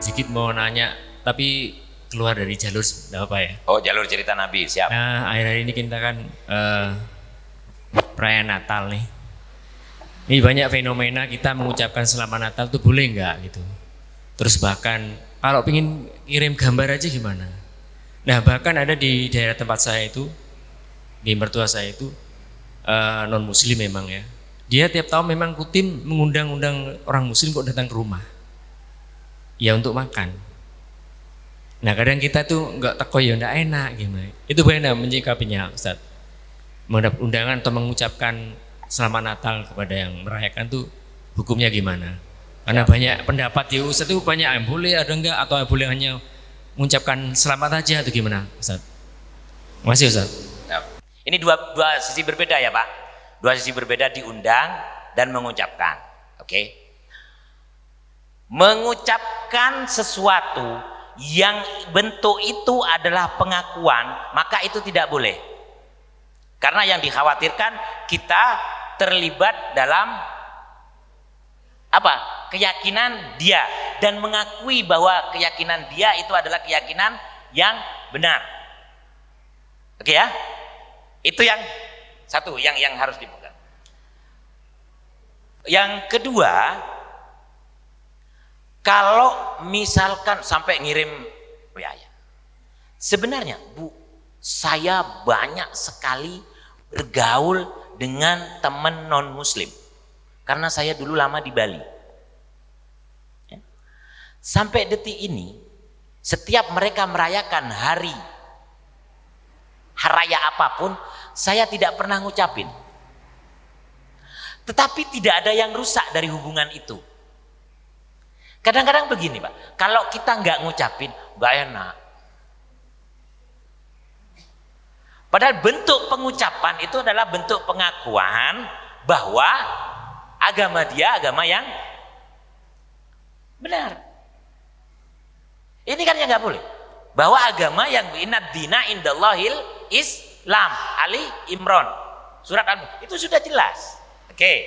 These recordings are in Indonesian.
Sedikit mau nanya, tapi keluar dari jalur nggak apa ya. Oh, jalur cerita Nabi, siap. Nah, akhir-akhir ini kita kan perayaan Natal nih. Ini banyak fenomena kita mengucapkan selamat Natal tuh boleh nggak gitu. Terus bahkan kalau pengen kirim gambar aja gimana. Nah bahkan ada di daerah tempat saya itu, di mertua saya itu non muslim memang ya. Dia tiap tahun memang rutin mengundang-undang orang muslim kok datang ke rumah. Ya untuk makan. Nah kadang kita tuh nggak teko ya nggak enak gimana. Itu bagaimana menyikapinya Ustaz? Mendapat undangan atau mengucapkan selamat Natal kepada yang merayakan tuh hukumnya gimana? Karena banyak pendapat di Ustaz itu banyak yang boleh ada enggak atau yang boleh hanya mengucapkan selamat aja atau gimana Ustaz? Masih Ustaz? Ini dua sisi berbeda ya Pak. Dua sisi berbeda, diundang dan mengucapkan. Oke. Mengucapkan sesuatu yang bentuk itu adalah pengakuan, maka itu tidak boleh. Karena yang dikhawatirkan kita terlibat dalam apa? Keyakinan dia, dan mengakui bahwa keyakinan dia itu adalah keyakinan yang benar. Oke ya? Itu yang satu yang harus dipegang. Yang kedua, kalau misalkan sampai ngirim ya, sebenarnya Bu, saya banyak sekali bergaul dengan teman non muslim karena saya dulu lama di Bali ya. Sampai detik ini setiap mereka merayakan hari raya apapun, saya tidak pernah ngucapin. Tetapi tidak ada yang rusak dari hubungan itu. Kadang-kadang begini Pak, kalau kita nggak ngucapin nggak enak. Padahal bentuk pengucapan itu adalah bentuk pengakuan bahwa agama dia agama yang benar. Ini kan yang nggak boleh. Bahwa agama yang inad dina indallahil Islam, Ali Imran, surat itu sudah jelas. Oke,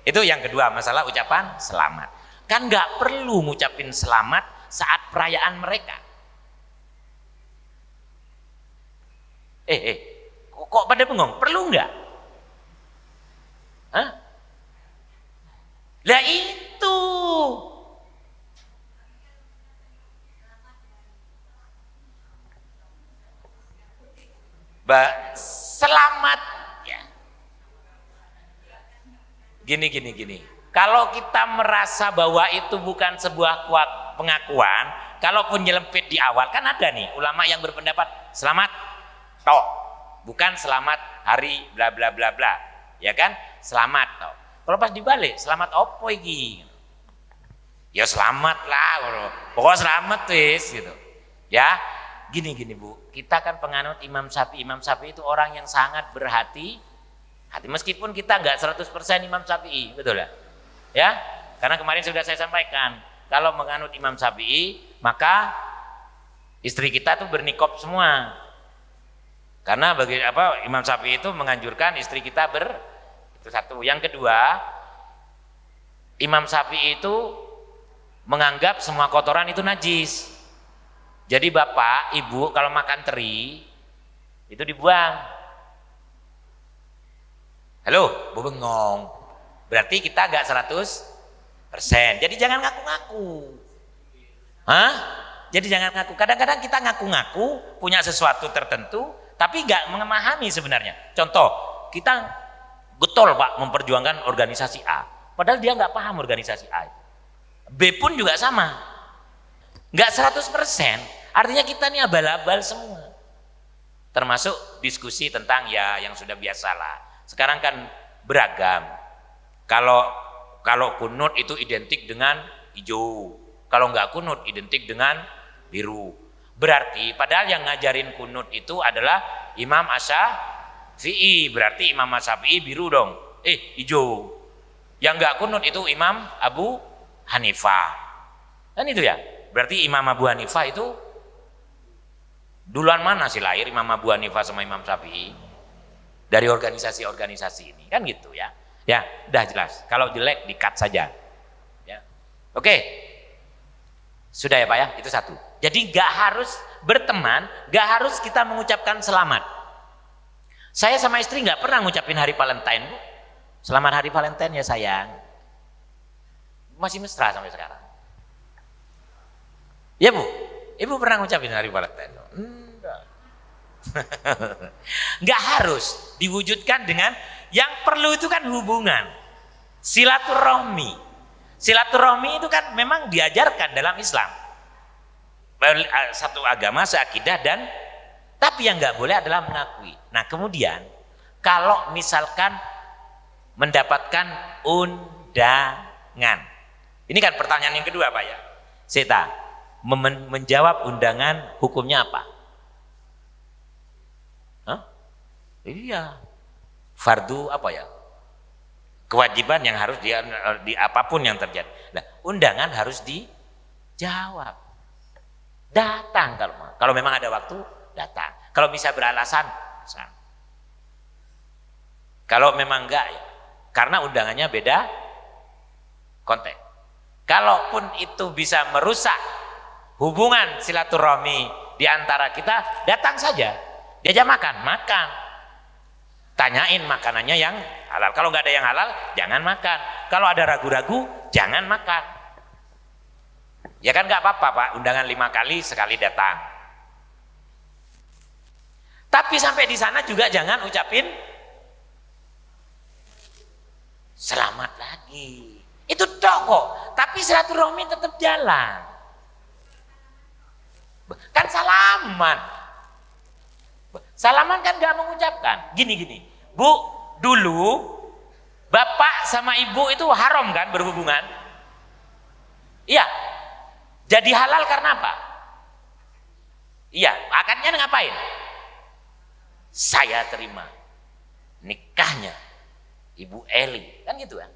itu yang kedua, masalah ucapan selamat. Kan nggak perlu ngucapin selamat saat perayaan mereka. Kok pada bengong? Perlu nggak? Hah? Lah itu. Selamat ya. Gini. Kalau kita merasa bahwa itu bukan sebuah pengakuan, kalaupun nyelempit di awal, kan ada nih ulama yang berpendapat selamat toh, bukan selamat hari bla bla bla bla, ya kan? Selamat toh. Kalau pas dibalik, selamat opo iki? Ya selamat lah, pokoknya selamat wis gitu. Ya. Gini Bu, kita kan penganut Imam Syafi'i. Imam Syafi'i itu orang yang sangat berhati meskipun kita nggak 100% Imam Syafi'i, betul ya? Ya, karena kemarin sudah saya sampaikan, kalau menganut Imam Syafi'i maka istri kita tuh bernikop semua. Karena Imam Syafi'i itu menganjurkan istri kita itu satu. Yang kedua, Imam Syafi'i itu menganggap semua kotoran itu najis. Jadi bapak, ibu kalau makan teri itu dibuang. Halo, Bu bengong. Berarti kita agak 100%. Jadi jangan ngaku-ngaku. Hah? Jadi jangan ngaku. Kadang-kadang kita ngaku-ngaku punya sesuatu tertentu, tapi nggak memahami sebenarnya. Contoh, kita getol Pak memperjuangkan organisasi A, padahal dia nggak paham organisasi A. B pun juga sama. Nggak 100%. Artinya kita ini abal-abal semua. Termasuk diskusi tentang ya yang sudah biasalah. Sekarang kan beragam. Kalau kunut itu identik dengan hijau. Kalau nggak kunut identik dengan biru. Berarti padahal yang ngajarin kunut itu adalah Imam Asy-Syafi'i. Berarti Imam Asy-Syafi'i biru dong. Hijau. Yang nggak kunut itu Imam Abu Hanifah. Kan itu ya. Berarti Imam Abu Hanifah itu duluan mana sih lahir Imam Abu Hanifah sama Imam Syafi'i? Dari organisasi-organisasi ini kan gitu ya. Ya, udah jelas. Kalau jelek di-cut saja. Oke, sudah ya Pak ya, itu satu. Jadi nggak harus berteman, nggak harus kita mengucapkan selamat. Saya sama istri nggak pernah ngucapin hari Valentine, Bu. Selamat hari Valentine ya sayang. Masih mesra sampai sekarang. Ya Bu, Ibu pernah ngucapin hari Valentine? Enggak. Nggak harus diwujudkan dengan, yang perlu itu kan hubungan, silaturahmi. Silaturahmi itu kan memang diajarkan dalam Islam. Satu agama, seakidah, dan tapi yang nggak boleh adalah mengakui. Nah kemudian kalau misalkan mendapatkan undangan, ini kan pertanyaan yang kedua Pak ya. Seta, menjawab undangan hukumnya apa? Hah? Iya, fardu apa ya? Kewajiban yang harus di apapun yang terjadi. Nah, undangan harus dijawab. Datang kalau memang ada waktu, datang. Kalau bisa beralasan, datang. Kalau memang enggak ya, karena undangannya beda konteks. Kalaupun itu bisa merusak hubungan silaturahmi di antara kita, datang saja. Diajak makan, makan. Tanyain makanannya yang halal. Kalau nggak ada yang halal, jangan makan. Kalau ada ragu-ragu, jangan makan. Ya kan nggak apa-apa Pak, undangan 5 kali sekali datang. Tapi sampai di sana juga jangan ucapin selamat lagi. Itu tok kok, tapi silaturahmi tetap jalan. Kan salaman. Salaman kan nggak mengucapkan. Gini, Bu, dulu bapak sama ibu itu haram kan berhubungan? Iya. Jadi halal karena apa? Iya, akadnya ngapain? Saya terima nikahnya Ibu Eli, kan gitu kan?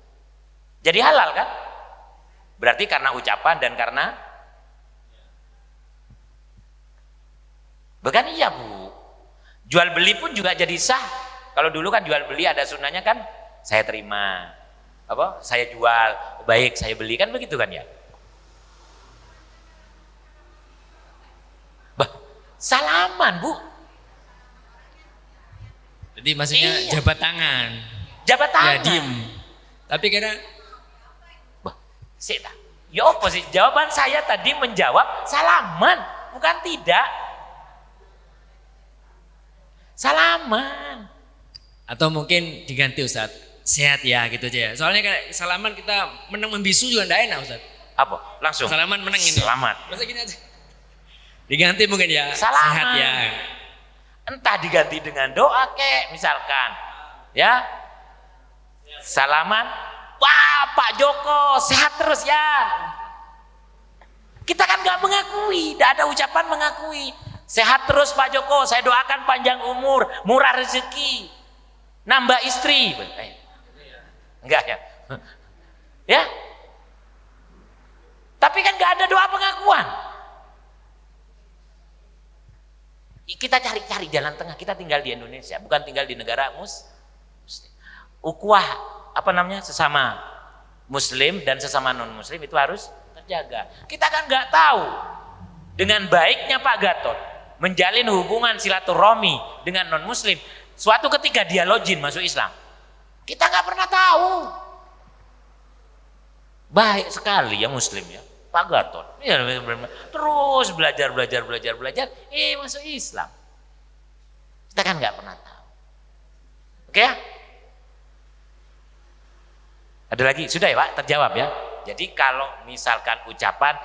Jadi halal kan? Berarti karena ucapan dan karena bukan iya Bu. Jual beli pun juga jadi sah. Kalau dulu kan jual beli ada sunnahnya kan, saya terima, apa? Saya jual, baik saya beli, kan begitu kan ya? Salaman Bu. Jadi maksudnya iya. jabat tangan. Jabat tangan. Ya diem. Tapi karena ya apa sih? Jawaban saya tadi menjawab salaman, bukan tidak. Salaman. Atau mungkin diganti Ustaz, sehat ya gitu aja ya. Soalnya kayak salaman kita menang membisu juga enggak enak Ustaz. Apa? Langsung. Salaman menang ini. Selamat. Masa gini aja. Diganti mungkin ya, salaman. Sehat ya. Entah diganti dengan doa kek misalkan. Ya. Salaman, wah Pak Joko sehat terus ya. Kita kan nggak mengakui, tidak ada ucapan mengakui. Sehat terus Pak Joko, saya doakan panjang umur, murah rezeki, nambah istri. Enggak ya? Ya? Tapi kan nggak ada doa pengakuan. Kita cari-cari jalan tengah. Kita tinggal di Indonesia, bukan tinggal di negara muslim. Ukhuwah apa namanya, sesama muslim dan sesama non muslim itu harus terjaga. Kita kan nggak tahu dengan baiknya Pak Gatot menjalin hubungan silaturahmi dengan non muslim, suatu ketika dia login masuk Islam, kita nggak pernah tahu. Baik sekali ya muslim ya Pak Gatot, ya, terus belajar, masuk Islam. Kita kan nggak pernah tahu. Oke ya? Ada lagi? Sudah ya Pak? Terjawab ya? Jadi kalau misalkan ucapan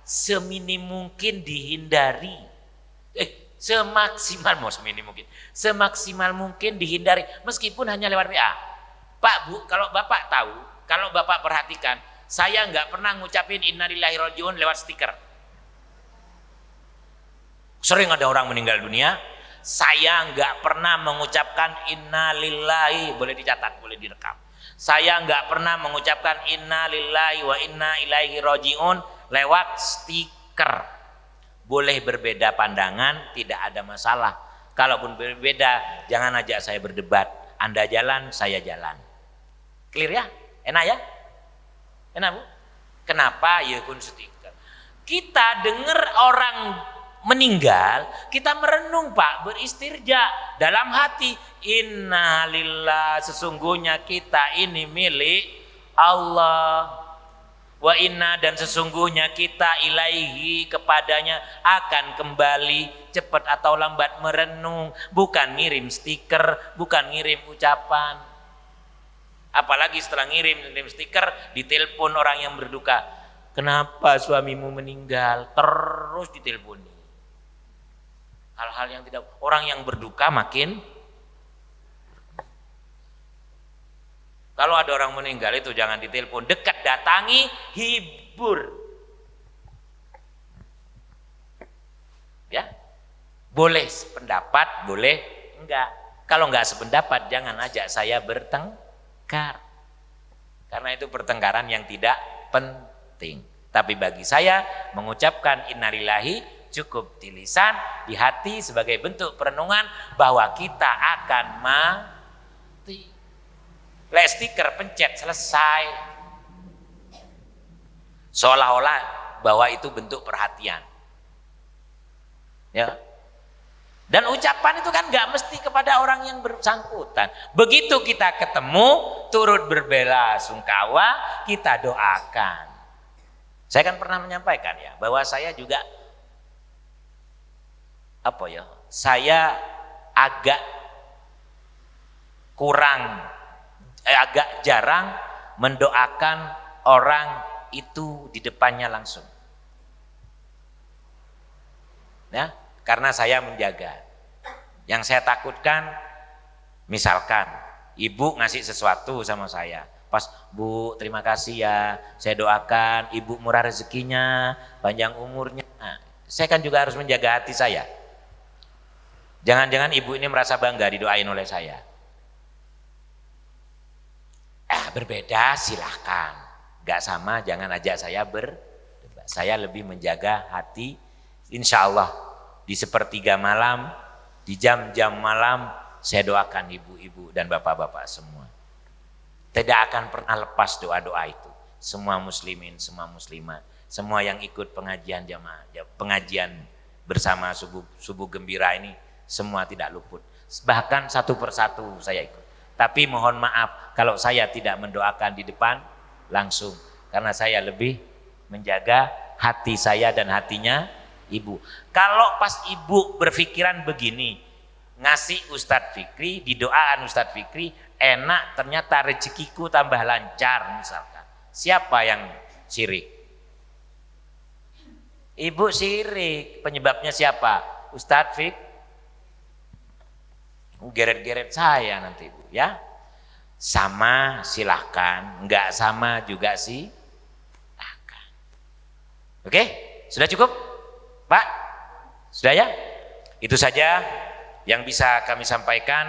seminim mungkin dihindari, semaksimal mungkin dihindari, meskipun hanya lewat WA. Pak Bu, kalau Bapak tahu, kalau Bapak perhatikan, saya nggak pernah ngucapin innalillahi rojiun lewat stiker. Sering ada orang meninggal dunia, saya nggak pernah mengucapkan innalillahi, boleh dicatat, boleh direkam. Saya nggak pernah mengucapkan innalillahi wa inna ilaihi rojiun lewat stiker. Boleh berbeda pandangan, tidak ada masalah. Kalaupun berbeda, jangan ajak saya berdebat. Anda jalan, saya jalan. Clear ya? Enak ya? Enak Bu? Kenapa? Ya kun stiker. Kita dengar orang meninggal, kita merenung Pak, beristirja dalam hati, innalillah, sesungguhnya kita ini milik Allah, wa inna, dan sesungguhnya kita ilaihi, kepadanya akan kembali, cepat atau lambat. Merenung, bukan ngirim stiker, bukan ngirim ucapan. Apalagi setelah ngirim stiker, ditelepon orang yang berduka, kenapa suamimu meninggal, terus diteleponi. Hal-hal yang tidak, orang yang berduka makin, kalau ada orang meninggal itu jangan ditelepon, dekat datangi, hibur. Ya, boleh sependapat, boleh enggak. Kalau enggak sependapat, jangan ajak saya bertengkar, karena itu pertengkaran yang tidak penting. Tapi bagi saya mengucapkan innalillahi cukup di lisan, di hati sebagai bentuk perenungan bahwa kita akan mati. Stiker pencet selesai, seolah-olah bahwa itu bentuk perhatian, ya. Dan ucapan itu kan nggak mesti kepada orang yang bersangkutan. Begitu kita ketemu, turut berbela sungkawa, kita doakan. Saya kan pernah menyampaikan ya, bahwa saya juga saya agak jarang mendoakan orang itu di depannya langsung. Ya, karena saya menjaga. Yang saya takutkan, misalkan ibu ngasih sesuatu sama saya, pas Bu terima kasih ya, saya doakan ibu murah rezekinya, panjang umurnya. Nah, saya kan juga harus menjaga hati saya. Jangan-jangan ibu ini merasa bangga didoain oleh saya. Berbeda silahkan, gak sama jangan ajak saya berdebat. Saya lebih menjaga hati. Insya Allah di sepertiga malam, di jam-jam malam, saya doakan ibu-ibu dan bapak-bapak semua. Tidak akan pernah lepas doa-doa itu. Semua muslimin, semua muslimat, semua yang ikut pengajian jamaah, pengajian bersama subuh gembira ini, semua tidak luput. Bahkan satu persatu saya ikut. Tapi mohon maaf kalau saya tidak mendoakan di depan langsung, karena saya lebih menjaga hati saya dan hatinya ibu. Kalau pas ibu berpikiran begini, ngasih Ustadz Fikri, didoakan Ustadz Fikri, enak, ternyata rezekiku tambah lancar misalkan. Siapa yang syirik? Ibu syirik. Penyebabnya siapa? Ustadz Fikri. Geret-geret saya nanti ibu ya. Sama silahkan, enggak sama juga silahkan. Oke, sudah cukup Pak? Sudah ya? Itu saja yang bisa kami sampaikan.